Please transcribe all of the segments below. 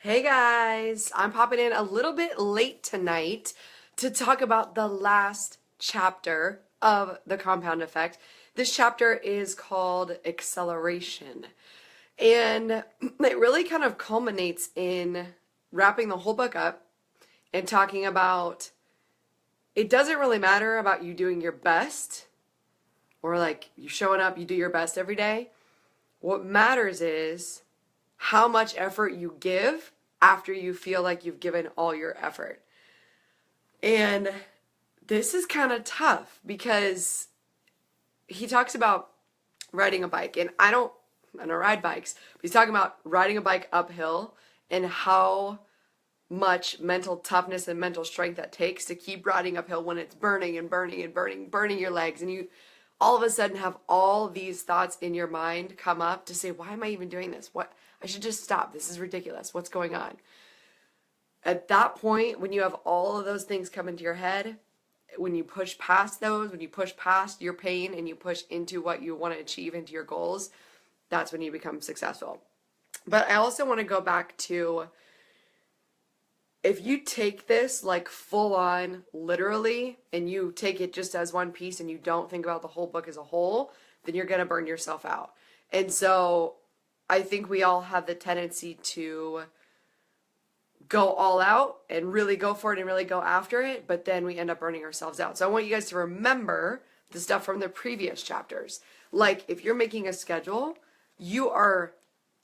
Hey guys, I'm popping in a little bit late tonight to talk about the last chapter of the compound effect. This chapter is called acceleration, and it really kind of culminates in wrapping the whole book up and talking about it doesn't really matter about you doing your best or like you showing up, you do your best every day. What matters is how much effort you give after you feel like you've given all your effort. And this is kind of tough because he talks about riding a bike, and I don't ride bikes, but he's talking about riding a bike uphill and how much mental toughness and mental strength that takes to keep riding uphill when it's burning and burning and burning your legs, and you all of a sudden have all these thoughts in your mind come up to say, why am I even doing this? What, I should just stop. This is ridiculous. What's going on? At that point, when you have all of those things come into your head, when you push past those, when you push past your pain and you push into what you want to achieve, into your goals, that's when you become successful. But I also want to go back to, if you take this like full on literally and you take it just as one piece and you don't think about the whole book as a whole, then you're going to burn yourself out. And so I think we all have the tendency to go all out and really go for it and really go after it, but then we end up burning ourselves out. So I want you guys to remember the stuff from the previous chapters. Like if you're making a schedule, you are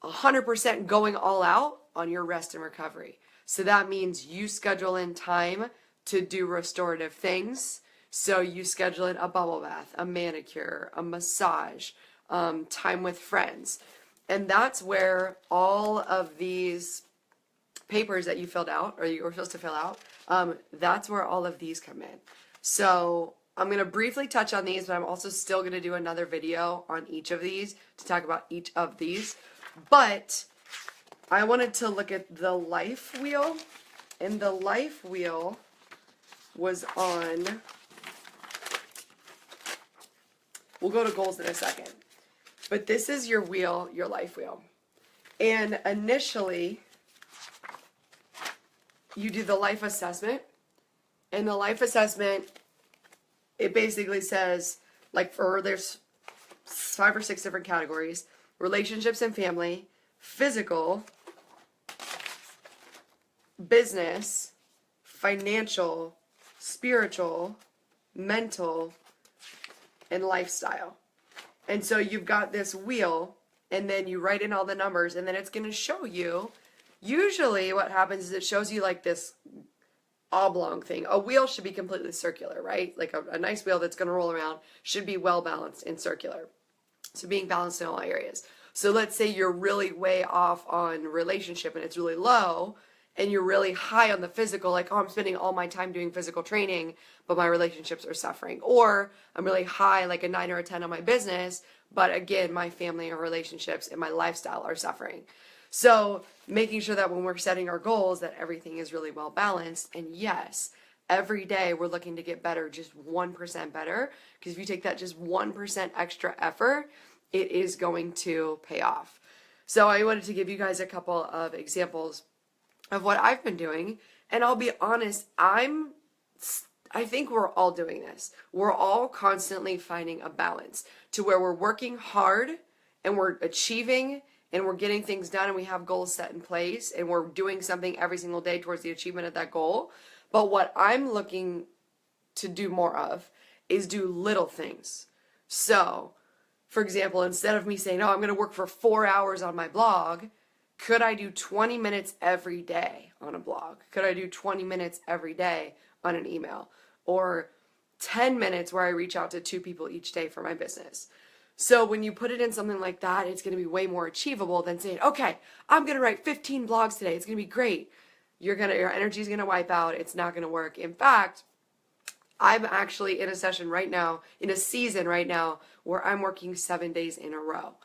100% going all out on your rest and recovery. So that means you schedule in time to do restorative things. So you schedule in a bubble bath, a manicure, a massage, time with friends. And that's where all of these papers that you filled out, or you were supposed to fill out, that's where all of these come in. So I'm going to briefly touch on these, but I'm also still going to do another video on each of these to talk about each of these. But I wanted to look at the life wheel, and the life wheel was on, we'll go to goals in a second, but this is your wheel, your life wheel. And initially, you do the life assessment, and the life assessment, it basically says, like, there's 5 or 6 different categories: relationships and family, physical, business, financial, spiritual, mental, and lifestyle. And so you've got this wheel, and then you write in all the numbers, and then it's going to show you. Usually what happens is it shows you like this oblong thing. A wheel should be completely circular, right? Like a nice wheel that's going to roll around should be well balanced and circular. So being balanced in all areas. So let's say you're really way off on relationship and it's really low, and you're really high on the physical, like, oh, I'm spending all my time doing physical training, but my relationships are suffering. Or I'm really high, like a 9 or a 10 on my business, but again, my family and relationships and my lifestyle are suffering. So making sure that when we're setting our goals that everything is really well balanced. And yes, every day we're looking to get better, just 1% better, because if you take that just 1% extra effort, it is going to pay off. So I wanted to give you guys a couple of examples of what I've been doing, and I'll be honest, I think we're all doing this. We're all constantly finding a balance to where we're working hard and we're achieving and we're getting things done and we have goals set in place and we're doing something every single day towards the achievement of that goal. But what I'm looking to do more of is do little things. So, for example, instead of me saying, oh, I'm going to work for 4 hours on my blog, could I do 20 minutes every day on a blog? Could I do 20 minutes every day on an email? Or 10 minutes where I reach out to 2 people each day for my business? So when you put it in something like that, it's going to be way more achievable than saying, okay, I'm going to write 15 blogs today. It's going to be great. Your energy is going to wipe out. It's not going to work. In fact, I'm actually in a session right now, in a season right now, where I'm working 7 days in a row.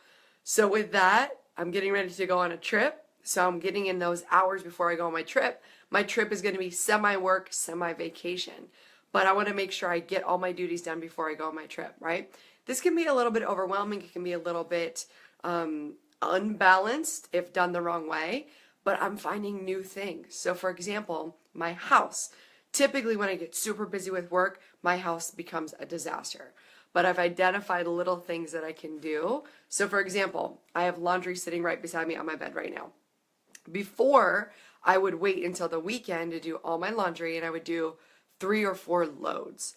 So with that, I'm getting ready to go on a trip. So I'm getting in those hours before I go on my trip. My trip is going to be semi-work, semi-vacation. But I want to make sure I get all my duties done before I go on my trip, right? This can be a little bit overwhelming. It can be a little bit unbalanced if done the wrong way. but I'm finding new things. So for example, my house. Typically when I get super busy with work, my house becomes a disaster. But I've identified little things that I can do. So for example, I have laundry sitting right beside me on my bed right now. Before, I would wait until the weekend to do all my laundry, and I would do 3 or 4 loads.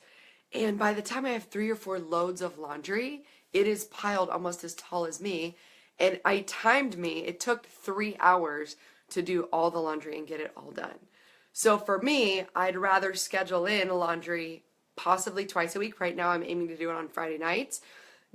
And by the time I have 3 or 4 loads of laundry, it is piled almost as tall as me. And I timed me, it took 3 hours to do all the laundry and get it all done. So for me, I'd rather schedule in laundry possibly twice a week. Right now, I'm aiming to do it on Friday nights.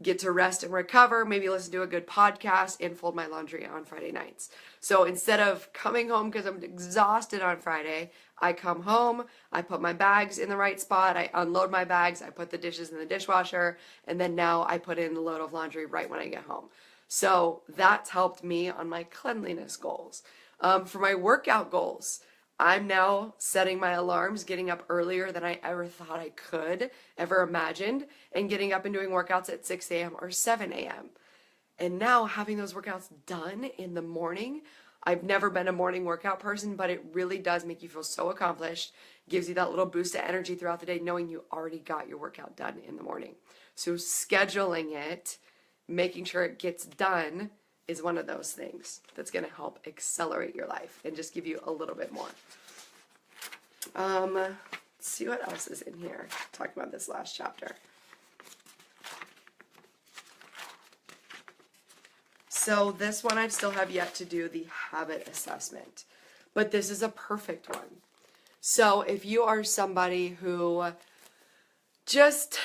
Get to rest and recover, maybe listen to a good podcast, and fold my laundry on Friday nights. So instead of coming home because I'm exhausted on Friday, I come home, I put my bags in the right spot, I unload my bags, I put the dishes in the dishwasher, and then now I put in the load of laundry right when I get home. So that's helped me on my cleanliness goals. For my workout goals, I'm now setting my alarms, getting up earlier than I ever thought I could, ever imagined, and getting up and doing workouts at 6 a.m. or 7 a.m. And now having those workouts done in the morning, I've never been a morning workout person, but it really does make you feel so accomplished, gives you that little boost of energy throughout the day, knowing you already got your workout done in the morning. So scheduling it, making sure it gets done, is one of those things that's going to help accelerate your life and just give you a little bit more. Let's see what else is in here. Talking about this last chapter. So this one I still have yet to do the habit assessment, but this is a perfect one. So if you are somebody who just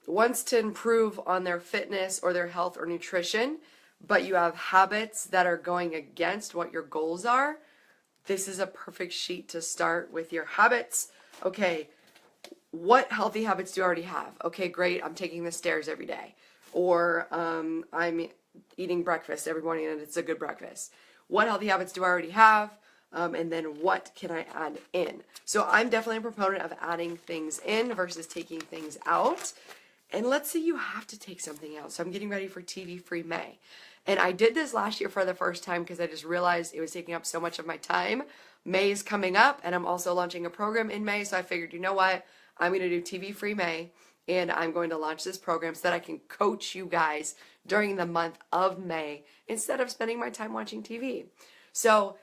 wants to improve on their fitness or their health or nutrition, but you have habits that are going against what your goals are, this is a perfect sheet to start with your habits. Okay, what healthy habits do you already have? Okay, great, I'm taking the stairs every day. Or I'm eating breakfast every morning and it's a good breakfast. What healthy habits do I already have? And then what can I add in? So I'm definitely a proponent of adding things in versus taking things out. And let's say you have to take something out. So I'm getting ready for TV-free May. And I did this last year for the first time because I just realized it was taking up so much of my time. May is coming up and I'm also launching a program in May. So I figured, you know what? I'm going to do TV-free May and I'm going to launch this program so that I can coach you guys during the month of May instead of spending my time watching TV. So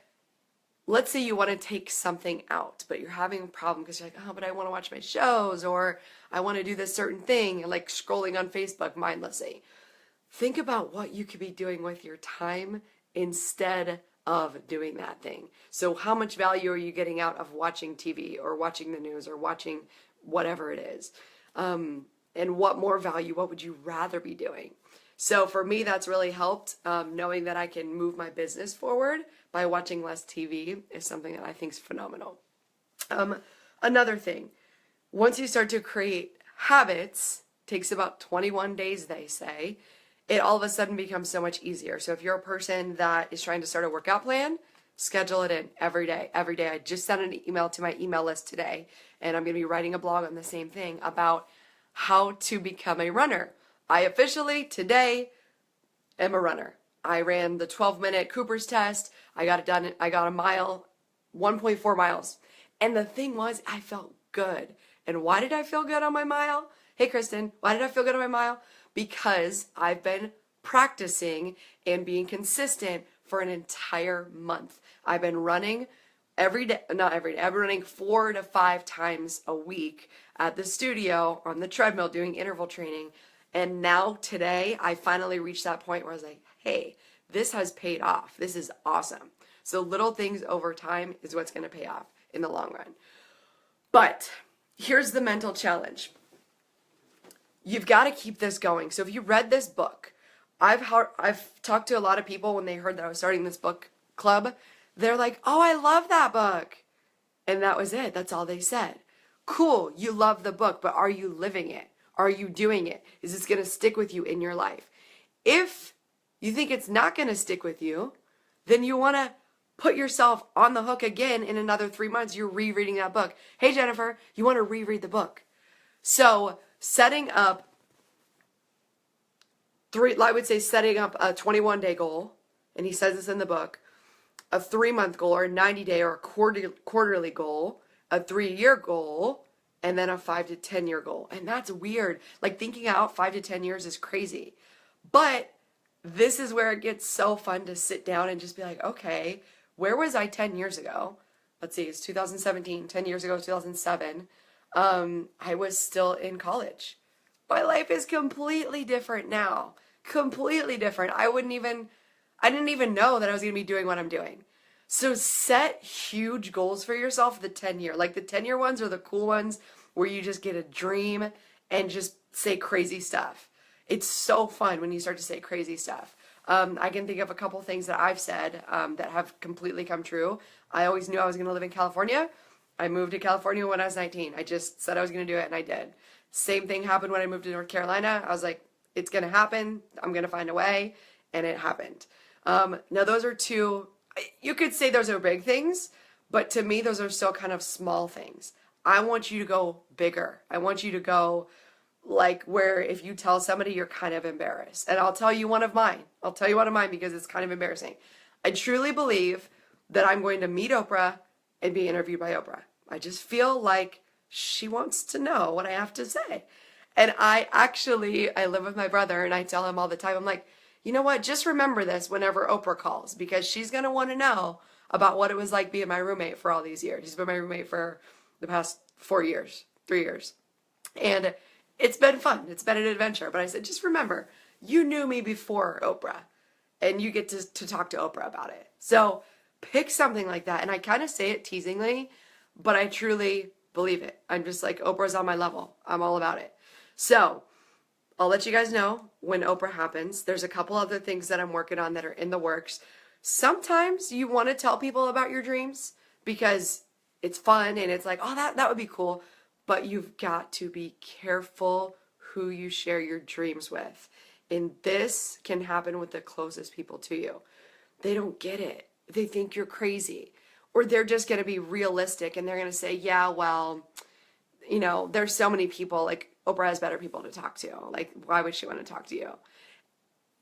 let's say you want to take something out, but you're having a problem because you're like, oh, but I want to watch my shows or I want to do this certain thing, and like scrolling on Facebook mindlessly. Think about what you could be doing with your time instead of doing that thing. So how much value are you getting out of watching TV or watching the news or watching whatever it is? And what more value, what would you rather be doing? So for me, that's really helped. Knowing that I can move my business forward by watching less TV is something that I think is phenomenal. Another thing, once you start to create habits, takes about 21 days, they say, it all of a sudden becomes so much easier. So if you're a person that is trying to start a workout plan, schedule it in every day. Every day. I just sent an email to my email list today, and I'm going to be writing a blog on the same thing about how to become a runner. I officially, today, am a runner. I ran the 12-minute Cooper's test. I got it done. I got a mile, 1.4 miles. And the thing was, I felt good. And why did I feel good on my mile? Hey, Kristen, why did I feel good on my mile? Because I've been practicing and being consistent for an entire month. I've been running every day, not every day, I've been running 4 to 5 times a week at the studio on the treadmill doing interval training. And now today, I finally reached that point where I was like, hey, this has paid off. This is awesome. So little things over time is what's going to pay off in the long run. But here's the mental challenge. You've got to keep this going. So if you read this book, I've talked to a lot of people when they heard that I was starting this book club. They're like, oh, I love that book. And that was it. That's all they said. Cool, you love the book, but are you living it? Are you doing it? Is this going to stick with you in your life? If you think it's not going to stick with you, then you want to put yourself on the hook again in another 3 months. You're rereading that book. Hey, Jennifer, you want to reread the book. So setting up I would say setting up a 21-day goal, and he says this in the book, a 3-month goal or a 90-day or a quarterly goal, a 3-year goal, and then a 5 to 10-year goal. And that's weird. Like thinking out 5 to 10 years is crazy. But this is where it gets so fun to sit down and just be like, okay, where was I 10 years ago? Let's see, it's 2017, 10 years ago, 2007. I was still in college. My life is completely different now. Completely different. I didn't even know that I was going to be doing what I'm doing. So set huge goals for yourself for the 10-year. Like the 10-year ones are the cool ones where you just get a dream and just say crazy stuff. It's so fun when you start to say crazy stuff. I can think of a couple things that I've said that have completely come true. I always knew I was going to live in California. I moved to California when I was 19. I just said I was going to do it, and I did. Same thing happened when I moved to North Carolina. I was like, it's going to happen. I'm going to find a way, and it happened. Now, those are two, you could say those are big things, but to me, those are still kind of small things. I want you to go bigger. I want you to go like where if you tell somebody, you're kind of embarrassed. And I'll tell you one of mine. I'll tell you one of mine because it's kind of embarrassing. I truly believe that I'm going to meet Oprah and be interviewed by Oprah. I just feel like she wants to know what I have to say. And I live with my brother and I tell him all the time, I'm like, you know what? Just remember this whenever Oprah calls because she's going to want to know about what it was like being my roommate for all these years. She's been my roommate for the past 3 years. And it's been fun. It's been an adventure. But I said, just remember, you knew me before Oprah and you get to talk to Oprah about it. So pick something like that. And I kind of say it teasingly, but I truly believe it. I'm just like, Oprah's on my level. I'm all about it. So I'll let you guys know when Oprah happens. There's a couple other things that I'm working on that are in the works. Sometimes you want to tell people about your dreams because it's fun and it's like, oh, that would be cool. But you've got to be careful who you share your dreams with. And this can happen with the closest people to you. They don't get it. They think you're crazy. Or they're just going to be realistic and they're going to say, yeah, well, there's so many people, like Oprah has better people to talk to. Like, why would she want to talk to you?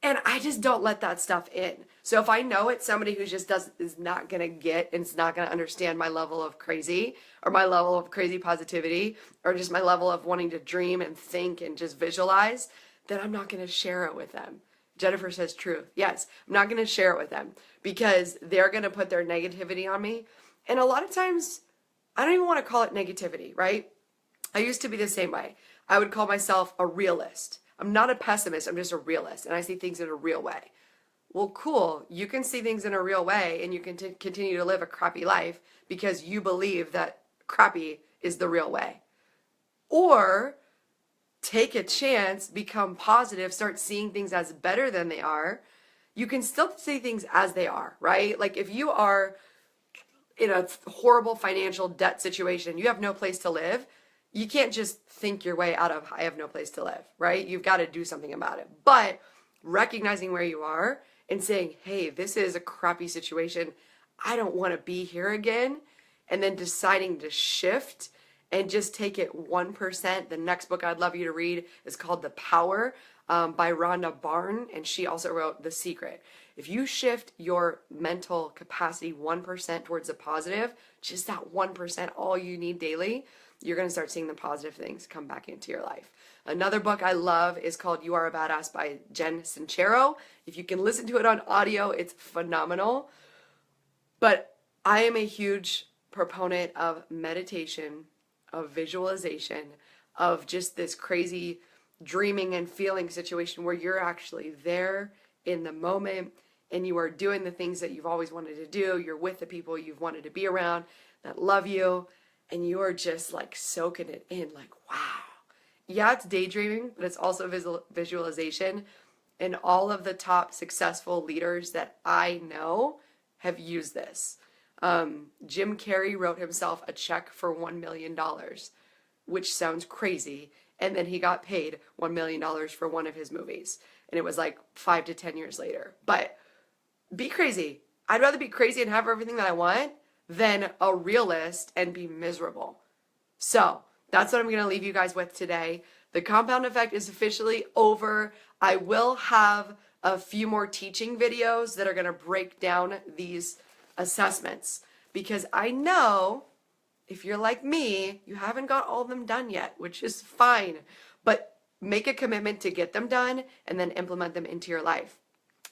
And I just don't let that stuff in. So if I know it's somebody who just is not going to get and is not going to understand my level of crazy or my level of crazy positivity or just my level of wanting to dream and think and just visualize, then I'm not going to share it with them. Jennifer says truth. Yes, I'm not going to share it with them because they're going to put their negativity on me. And a lot of times, I don't even want to call it negativity, right? I used to be the same way. I would call myself a realist. I'm not a pessimist, I'm just a realist, and I see things in a real way. Well, cool, you can see things in a real way, and you can continue to live a crappy life because you believe that crappy is the real way. Or take a chance, become positive, start seeing things as better than they are. You can still see things as they are, right? Like if you are in a horrible financial debt situation, you have no place to live, you can't just think your way out of I have no place to live, right? You've got to do something about it. But recognizing where you are and saying, hey, this is a crappy situation. I don't want to be here again. And then deciding to shift and just take it 1%. The next book I'd love you to read is called The Power by Rhonda Byrne. And she also wrote The Secret. If you shift your mental capacity 1% towards the positive, just that 1%, all you need daily, you're going to start seeing the positive things come back into your life. Another book I love is called You Are a Badass by Jen Sincero. If you can listen to it on audio, it's phenomenal. But I am a huge proponent of meditation, of visualization, of just this crazy dreaming and feeling situation where you're actually there in the moment and you are doing the things that you've always wanted to do. You're with the people you've wanted to be around that love you. And you're just like soaking it in like, wow. Yeah, it's daydreaming, but it's also visualization. And all of the top successful leaders that I know have used this. Jim Carrey wrote himself a check for $1 million, which sounds crazy. And then he got paid $1 million for one of his movies. And it was like 5 to 10 years later. But be crazy. I'd rather be crazy and have everything that I want than a realist and be miserable. So that's what I'm going to leave you guys with today. The compound effect is officially over. I will have a few more teaching videos that are going to break down these assessments, because I know if you're like me, you haven't got all of them done yet, which is fine, but make a commitment to get them done and then implement them into your life.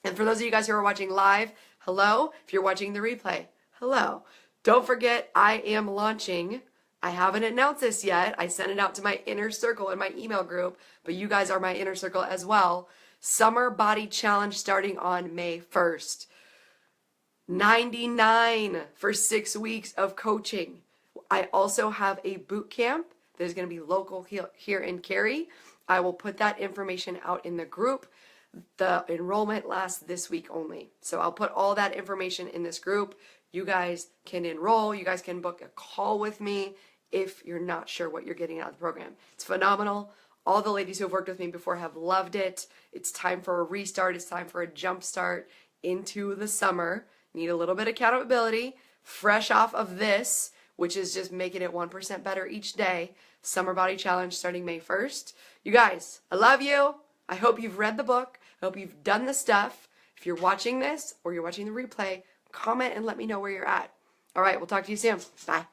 And for those of you guys who are watching live, hello. If you're watching the replay, hello. Don't forget, I am launching. I haven't announced this yet. I sent it out to my inner circle in my email group, but you guys are my inner circle as well. Summer Body Challenge starting on May 1st. $99 for 6 weeks of coaching. I also have a boot camp that is going to be local here in Cary. I will put that information out in the group. The enrollment lasts this week only. So I'll put all that information in this group. You guys can enroll. You guys can book a call with me if you're not sure what you're getting out of the program. It's phenomenal. All the ladies who have worked with me before have loved it. It's time for a restart. It's time for a jump start into the summer. Need a little bit of accountability. Fresh off of this, which is just making it 1% better each day. Summer Body Challenge starting May 1st. You guys, I love you. I hope you've read the book. I hope you've done the stuff. If you're watching this or you're watching the replay, comment and let me know where you're at. All right, we'll talk to you soon. Bye.